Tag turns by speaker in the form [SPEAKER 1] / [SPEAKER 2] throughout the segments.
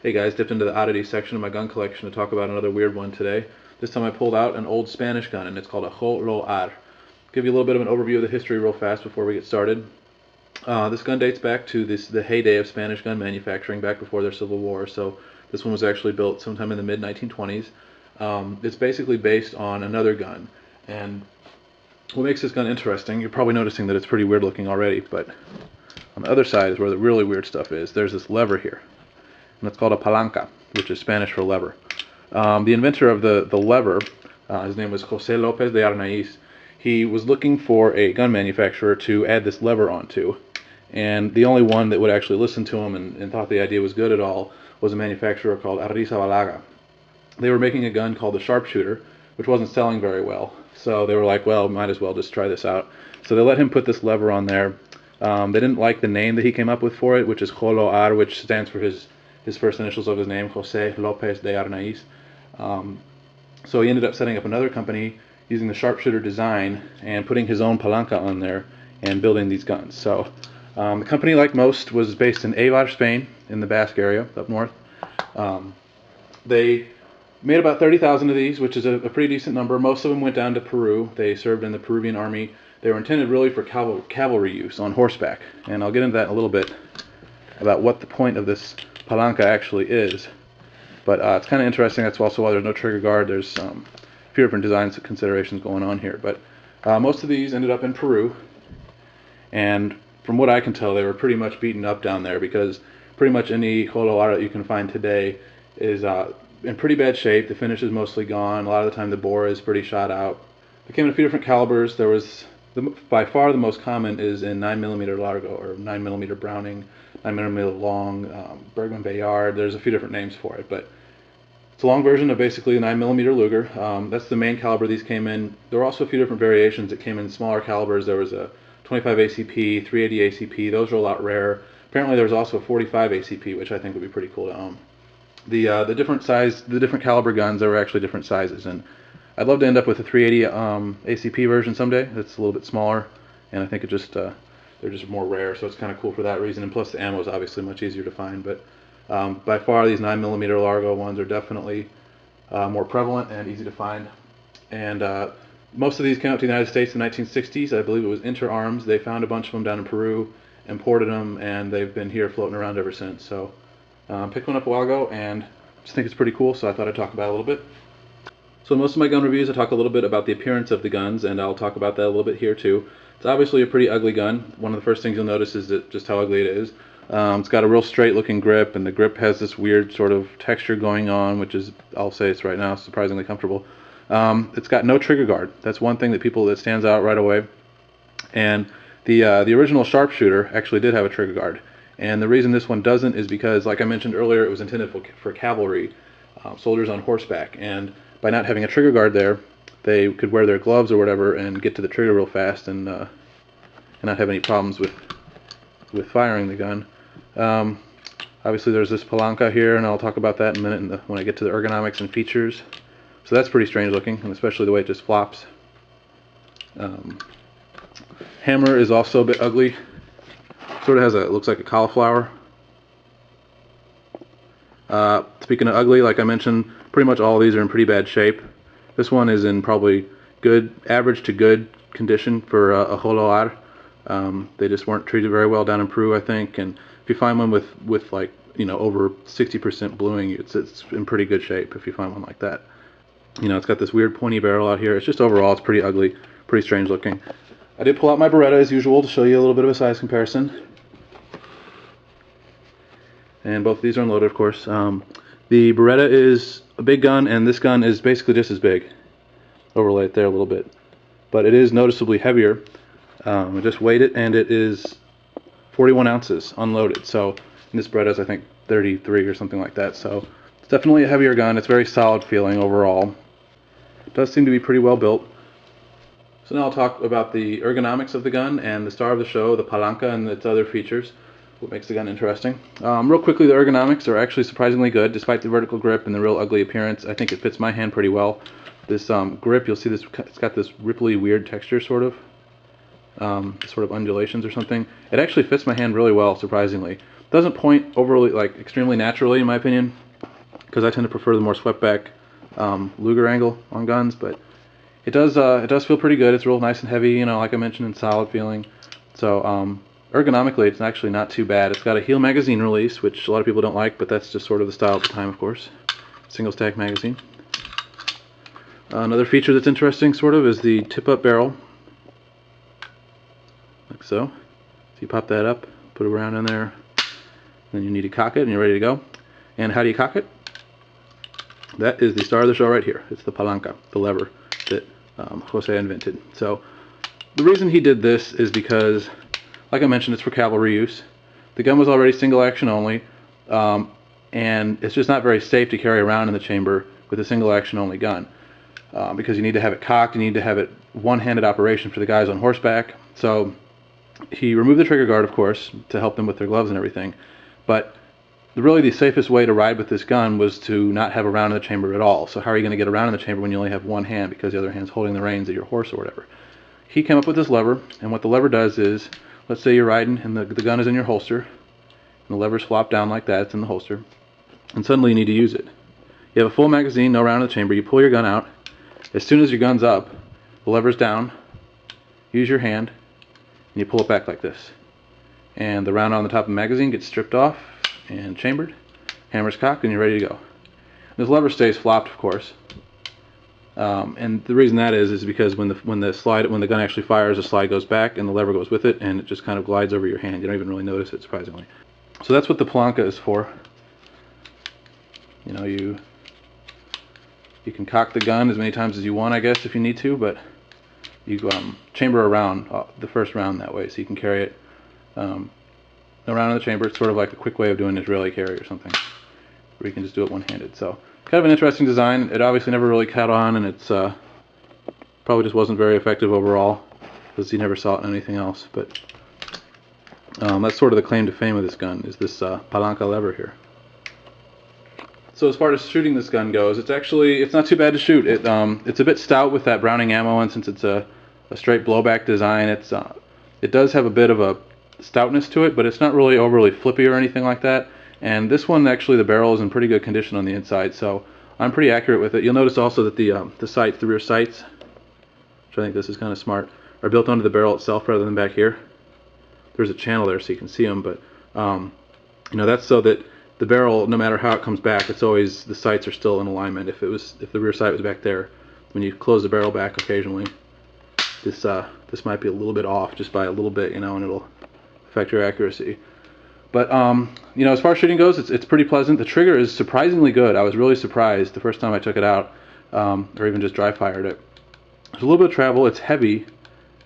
[SPEAKER 1] Hey guys, dipped into the oddities section of my gun collection to talk about another weird one today. This time I pulled out an old Spanish gun, and it's called a JoLoAr. Give you a little bit of an overview of the history real fast before we get started. This gun dates back to the heyday of Spanish gun manufacturing, back before their Civil War. So this one was actually built sometime in the mid-1920s. It's basically based on another gun, and what makes this gun interesting, you're probably noticing that it's pretty weird looking already, but on the other side is where the really weird stuff is. There's this lever here, and it's called a palanca, which is Spanish for lever. The inventor of the lever, his name was José López de Arnaiz. He was looking for a gun manufacturer to add this lever onto, and the only one that would actually listen to him and thought the idea was good at all was a manufacturer called Ergonomics. They were making a gun called the sharpshooter, which wasn't selling very well, so they were like, well, might as well just try this out. So they let him put this lever on there. They didn't like the name that he came up with for it, which is JoLoAr, which stands for his first initials of his name, José López de Arnaiz. So he ended up setting up another company using the sharpshooter design and putting his own palanca on there and building these guns. So the company, like most, was based in Eibar, Spain, in the Basque area up north. They made about 30,000 of these, which is a pretty decent number. Most of them went down to Peru. They served in the Peruvian army. They were intended really for cavalry use on horseback, and I'll get into that in a little bit about what the point of this palanca actually is. But it's kind of interesting. That's also why there's no trigger guard. There's a few different design considerations going on here. But most of these ended up in Peru, and from what I can tell, they were pretty much beaten up down there, because pretty much any JoLoAr that you can find today is in pretty bad shape. The finish is mostly gone. A lot of the time the bore is pretty shot out. They came in a few different calibers. There was, by far the most common is in 9mm Largo, or 9mm Browning, 9mm long, Bergman Bayard. There's a few different names for it, but it's a long version of basically a 9mm Luger. That's the main caliber these came in. There were also a few different variations that came in smaller calibers. There was a 25 ACP, 380 ACP. Those are a lot rare. Apparently there was also a 45 ACP, which I think would be pretty cool to own. The different caliber guns, there were actually different sizes, and I'd love to end up with a 380 ACP version someday. That's a little bit smaller, and I think they're just more rare, so it's kind of cool for that reason. And plus the ammo is obviously much easier to find. But by far these 9mm Largo ones are definitely more prevalent and easy to find. And most of these came out to the United States in the 1960s. I believe it was Inter Arms. They found a bunch of them down in Peru, imported them, and they've been here floating around ever since. So picked one up a while ago and just think it's pretty cool, so I thought I'd talk about it a little bit. So in most of my gun reviews I talk a little bit about the appearance of the guns, and I'll talk about that a little bit here too. It's obviously a pretty ugly gun. One of the first things you'll notice is just how ugly it is. It's got a real straight looking grip, and the grip has this weird sort of texture going on, which is, I'll say it's right now, surprisingly comfortable. It's got no trigger guard. That's one thing that stands out right away. And the original sharpshooter actually did have a trigger guard. And the reason this one doesn't is because, like I mentioned earlier, it was intended for cavalry, soldiers on horseback. And by not having a trigger guard there, they could wear their gloves or whatever and get to the trigger real fast and not have any problems with firing the gun. Obviously there's this palanca here, and I'll talk about that in a minute when I get to the ergonomics and features. So that's pretty strange looking, and especially the way it just flops. Hammer is also a bit ugly. Sort of looks like a cauliflower. Speaking of ugly, like I mentioned, pretty much all of these are in pretty bad shape. This one is in probably average to good condition for a JoLoAr. They just weren't treated very well down in Peru, I think. And if you find one with like, over 60% bluing, it's in pretty good shape if you find one like that. It's got this weird pointy barrel out here. It's just overall, it's pretty ugly, pretty strange looking. I did pull out my Beretta as usual to show you a little bit of a size comparison. And both of these are unloaded, of course. The Beretta is a big gun, and this gun is basically just as big. Overlay it there a little bit. But it is noticeably heavier. I just weighed it, and it is 41 ounces unloaded. So this Beretta is, I think, 33 or something like that. So it's definitely a heavier gun. It's very solid feeling overall. It does seem to be pretty well built. So now I'll talk about the ergonomics of the gun and the star of the show, the palanca, and its other features. What makes the gun interesting. Real quickly, the ergonomics are actually surprisingly good, despite the vertical grip and the real ugly appearance. I think it fits my hand pretty well. This grip, you'll see this, it's got this ripply weird texture, sort of undulations or something. It actually fits my hand really well, surprisingly. Doesn't point overly, like, extremely naturally, in my opinion, because I tend to prefer the more swept back Luger angle on guns, but it does feel pretty good. It's real nice and heavy, you know, like I mentioned, and solid feeling. So ergonomically, it's actually not too bad. It's got a heel magazine release, which a lot of people don't like, but that's just sort of the style at the time, of course. Single stack magazine. Another feature that's interesting, sort of, is the tip-up barrel, like so. So you pop that up, put a round in there, then you need to cock it, and you're ready to go. And how do you cock it? That is the star of the show right here. It's the palanca, the lever that Jose invented. So the reason he did this is because, like I mentioned, it's for cavalry use. The gun was already single action only, and it's just not very safe to carry around in the chamber with a single action only gun, because you need to have it cocked, you need to have it one-handed operation for the guys on horseback. So he removed the trigger guard, of course, to help them with their gloves and everything, but really the safest way to ride with this gun was to not have a round in the chamber at all. So how are you going to get around in the chamber when you only have one hand because the other hand's holding the reins of your horse or whatever? He came up with this lever, and what the lever does is, let's say you're riding and the gun is in your holster, and the lever's flop down like that, it's in the holster, and suddenly you need to use it. You have a full magazine, no round in the chamber, you pull your gun out. As soon as your gun's up, the lever's down, use your hand, and you pull it back like this. And the round on the top of the magazine gets stripped off and chambered, hammer's cocked, and you're ready to go. This lever stays flopped, of course, and the reason that is because when the gun actually fires, the slide goes back and the lever goes with it, and it just kind of glides over your hand. You don't even really notice it, surprisingly. So that's what the palanca is for. You know, you can cock the gun as many times as you want, I guess, if you need to, but you chamber around the first round that way, so you can carry it around in the chamber. It's sort of like a quick way of doing Israeli carry or something, where you can just do it one-handed. So kind of an interesting design. It obviously never really caught on, and it's probably just wasn't very effective overall, because you never saw it in anything else. But that's sort of the claim to fame of this gun, is this palanca lever here. So as far as shooting this gun goes, it's not too bad to shoot. It's a bit stout with that Browning ammo, and since it's a straight blowback design, it does have a bit of a stoutness to it, but it's not really overly flippy or anything like that. And this one, actually, the barrel is in pretty good condition on the inside, so I'm pretty accurate with it. You'll notice also that the rear sights, which I think this is kind of smart, are built onto the barrel itself rather than back here. There's a channel there so you can see them, but you know, that's so that the barrel, no matter how it comes back, it's always, the sights are still in alignment. If the rear sight was back there, when you close the barrel back occasionally, this might be a little bit off, just by a little bit, you know, and it'll affect your accuracy. But you know, as far as shooting goes, it's pretty pleasant. The trigger is surprisingly good. I was really surprised the first time I took it out, or even just dry fired it. There's a little bit of travel. It's heavy,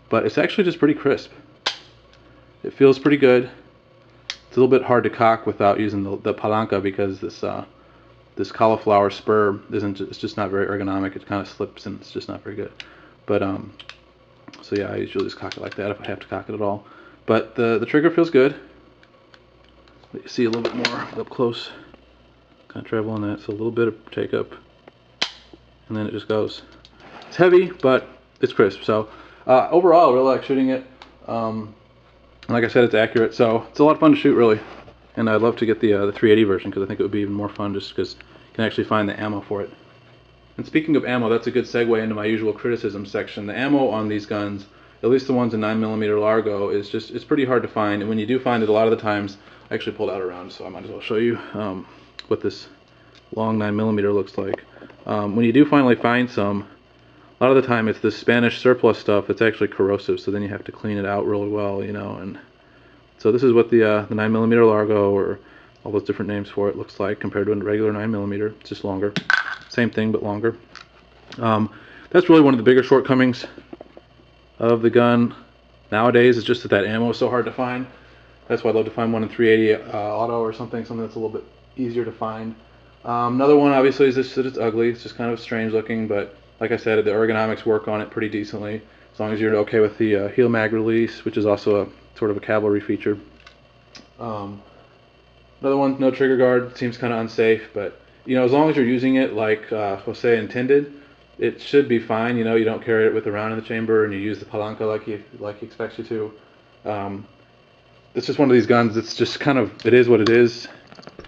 [SPEAKER 1] but it's actually just pretty crisp. It feels pretty good. It's a little bit hard to cock without using the palanca, because this cauliflower spur it's just not very ergonomic. It kind of slips and it's just not very good. But so yeah, I usually just cock it like that if I have to cock it at all. But the trigger feels good. You see a little bit more up close. Kind of travel on that, so a little bit of take up, and then it just goes. It's heavy, but it's crisp. So overall, I really like shooting it. Like I said, it's accurate, so it's a lot of fun to shoot, really. And I'd love to get the 380 version, because I think it would be even more fun, just because you can actually find the ammo for it. And speaking of ammo, that's a good segue into my usual criticism section. The ammo on these guns, at least the ones in 9mm Largo, it's pretty hard to find. And when you do find it, a lot of the times, I actually pulled out a round, so I might as well show you what this long 9mm looks like. When you do finally find some, a lot of the time it's the Spanish surplus stuff that's actually corrosive, so then you have to clean it out really well, you know. And so this is what the 9mm Largo, or all those different names for it, looks like compared to a regular 9mm. It's just longer. Same thing, but longer. That's really one of the bigger shortcomings of the gun nowadays, is just that ammo is so hard to find. That's why I'd love to find one in 380 auto or something that's a little bit easier to find. Another one, obviously, is just that it's ugly. It's just kind of strange looking, but like I said, the ergonomics work on it pretty decently, as long as you're okay with the heel mag release, which is also a sort of a cavalry feature. Another one, no trigger guard, seems kind of unsafe, but you know, as long as you're using it like Jose intended, it should be fine. You know, you don't carry it with a round in the chamber, and you use the palanca like he expects you to. it's just one of these guns. It's just kind of, it is what it is.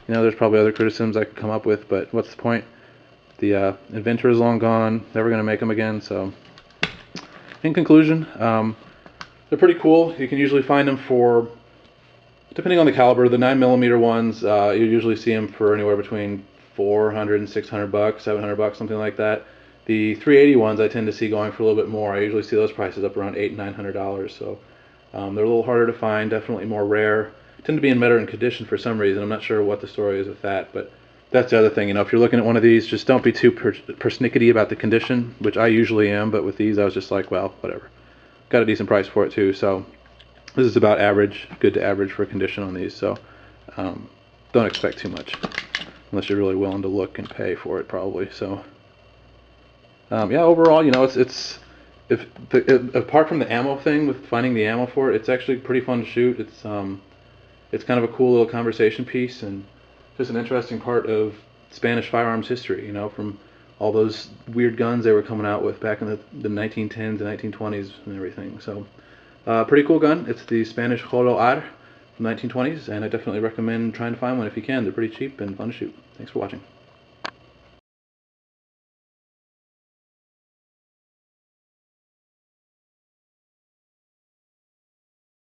[SPEAKER 1] You know, there's probably other criticisms I could come up with, but what's the point? The inventor is long gone. Never going to make them again. So, in conclusion, they're pretty cool. You can usually find them for, depending on the caliber, the 9mm ones, you usually see them for anywhere between $400 and $600, $700, something like that. The 380 ones I tend to see going for a little bit more. I usually see those prices up around $800 and $900. So they're a little harder to find, definitely more rare. Tend to be in better condition for some reason. I'm not sure what the story is with that, but that's the other thing. You know, if you're looking at one of these, just don't be too persnickety about the condition, which I usually am. But with these, I was just like, well, whatever. Got a decent price for it too. So this is about average, good to average for condition on these. So don't expect too much, unless you're really willing to look and pay for it, probably. So yeah, overall, you know, it's apart from the ammo thing with finding the ammo for it, it's actually pretty fun to shoot. It's kind of a cool little conversation piece and just an interesting part of Spanish firearms history, you know, from all those weird guns they were coming out with back in the 1910s and 1920s and everything. So pretty cool gun. It's the Spanish JoLoAr from the 1920s, and I definitely recommend trying to find one if you can. They're pretty cheap and fun to shoot. Thanks for watching.